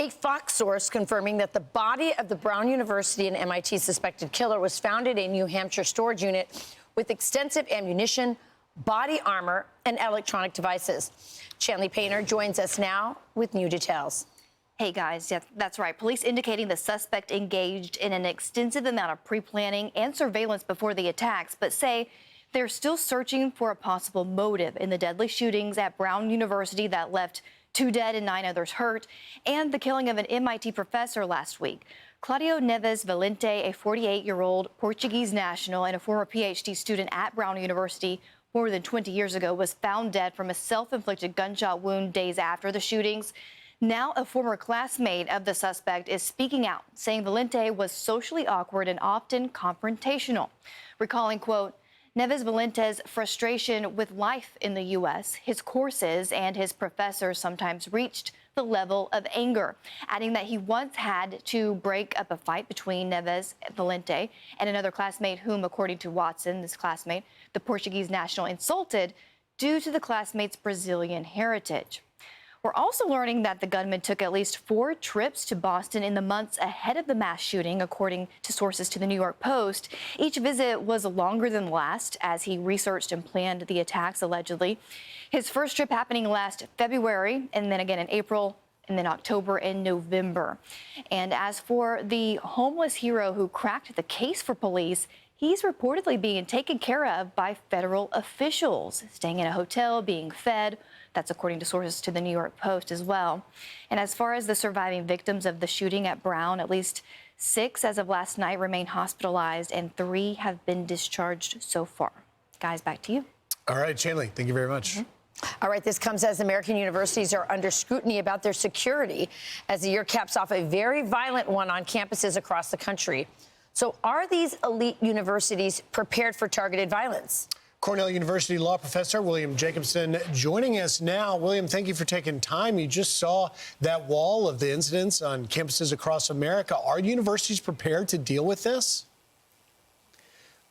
A Fox source confirming that the body of the Brown University and MIT suspected killer was found in a New Hampshire storage unit with extensive ammunition, body armor, and electronic devices. Chanley Painter joins us now with new details. Hey guys, yeah, that's right. Police indicating the suspect engaged in an extensive amount of pre-planning and surveillance before the attacks, but say they're still searching for a possible motive in the deadly shootings at Brown University that left 2 dead and 9 others hurt, and the killing of an MIT professor last week. Claudio Neves Valente, a 48-year-old Portuguese national and a former PhD student at Brown University more than 20 years ago, was found dead from a self-inflicted gunshot wound days after the shootings. Now, a former classmate of the suspect is speaking out, saying Valente was socially awkward and often confrontational, recalling, quote, Neves Valente's frustration with life in the U.S., his courses, and his professors sometimes reached the level of anger, adding that he once had to break up a fight between Neves Valente and another classmate whom, according to Watson, this classmate, the Portuguese national insulted due to the classmate's Brazilian heritage. We're also learning that the gunman took at least 4 trips to Boston in the months ahead of the mass shooting, according to sources to the New York Post. Each visit was longer than the last as he researched and planned the attacks, allegedly. His first trip happening last February, and then again in April, and then October and November. And as for the homeless hero who cracked the case for police, he's reportedly being taken care of by federal officials, staying in a hotel, being fed. That's according to sources to the New York Post as well. And as far as the surviving victims of the shooting at Brown, at least 6 as of last night remain hospitalized and 3 have been discharged so far. Guys, back to you. All right, Chanley, thank you very much. All right, this comes as American universities are under scrutiny about their security as the year caps off a very violent one on campuses across the country. So are these elite universities prepared for targeted violence? Cornell University law professor William Jacobson joining us now. William, thank you for taking time. You just saw that wall of the incidents on campuses across America. Are universities prepared to deal with this?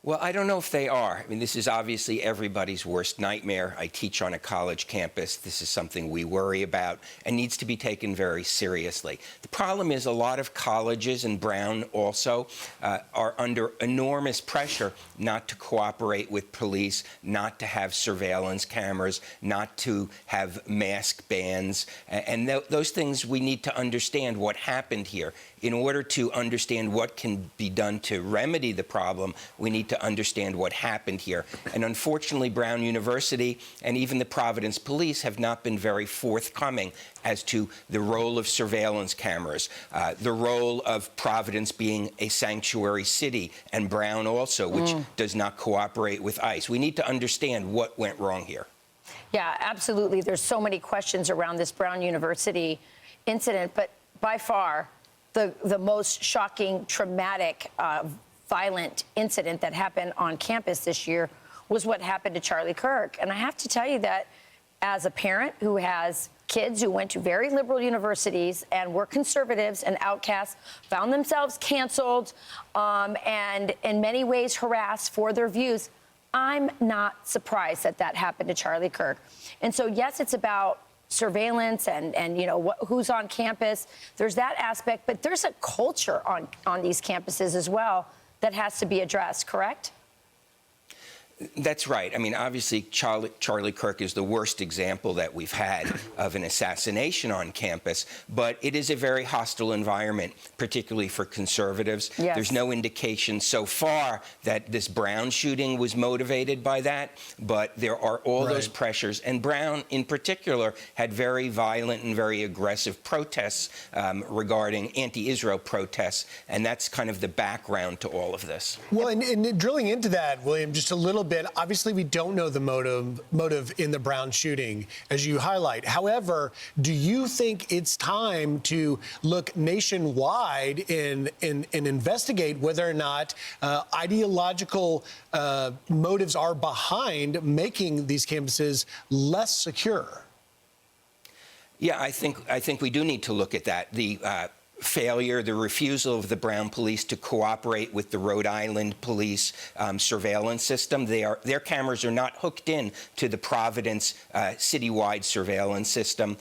Well, I don't know if they are. I mean, this is obviously everybody's worst nightmare. I teach on a college campus. This is something we worry about and needs to be taken very seriously. The problem is a lot of colleges, and Brown also, are under enormous pressure not to cooperate with police, not to have surveillance cameras, not to have mask bans. And those things, we need to understand what happened here. In order to understand what can be done to remedy the problem, we need to understand what happened here. And unfortunately, Brown University and even the Providence Police have not been very forthcoming as to the role of surveillance cameras, the role of Providence being a sanctuary city, and Brown also, which does not cooperate with ICE. We need to understand what went wrong here. Yeah, absolutely. There's so many questions around this Brown University incident, but by far, the most shocking, traumatic, violent incident that happened on campus this year was what happened to Charlie Kirk. And I have to tell you that as a parent who has kids who went to very liberal universities and were conservatives and outcasts, found themselves canceled, and in many ways harassed for their views, I'm not surprised that that happened to Charlie Kirk. And so, yes, it's about surveillance and you know, who's on campus. There's that aspect, but there's a culture on these campuses as well that has to be addressed, correct? That's right. I mean, obviously, Charlie Kirk is the worst example that we've had of an assassination on campus, but it is a very hostile environment, particularly for conservatives. Yes. There's no indication so far that this Brown shooting was motivated by that, but there are all those pressures. And Brown, in particular, had very violent and very aggressive protests regarding anti-Israel protests, and that's kind of the background to all of this. Well, and drilling into that, William, just a little bit, obviously we don't know the motive in the Brown shooting, as you highlight. However, do you think it's time to look nationwide and investigate whether or not ideological motives are behind making these campuses less secure? Yeah, I think we do need to look at that. failure, the refusal of the Brown police to cooperate with the Rhode Island police surveillance system. Their cameras are not hooked in to the Providence citywide surveillance system.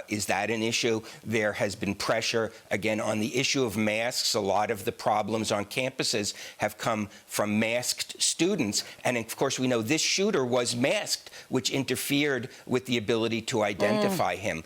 Is that an issue? There has been pressure, again, on the issue of masks. A lot of the problems on campuses have come from masked students. And of course, we know this shooter was masked, which interfered with the ability to identify him.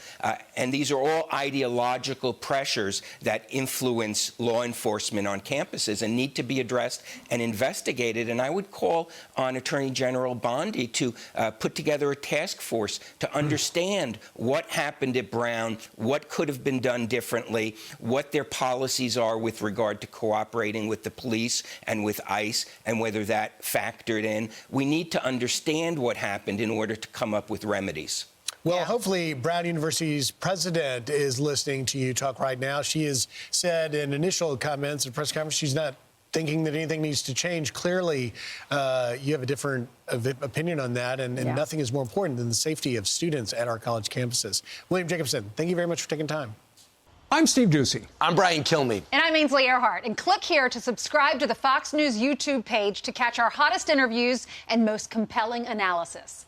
And these are all ideological pressures that influence law enforcement on campuses and need to be addressed and investigated. And I would call on Attorney General Bondi to put together a task force to understand what happened at Brown, what could have been done differently, what their policies are with regard to cooperating with the police and with ICE, and whether that factored in. We need to understand what happened in order to come up with remedies. Well, hopefully Brown University's president is listening to you talk right now. She has said in initial comments at press conference she's not thinking that anything needs to change. Clearly, you have a different opinion on that, and nothing is more important than the safety of students at our college campuses. William Jacobson, thank you very much for taking time. I'm Steve Ducey. I'm Brian Kilmeade. And I'm Ainsley Earhart. And click here to subscribe to the Fox News YouTube page to catch our hottest interviews and most compelling analysis.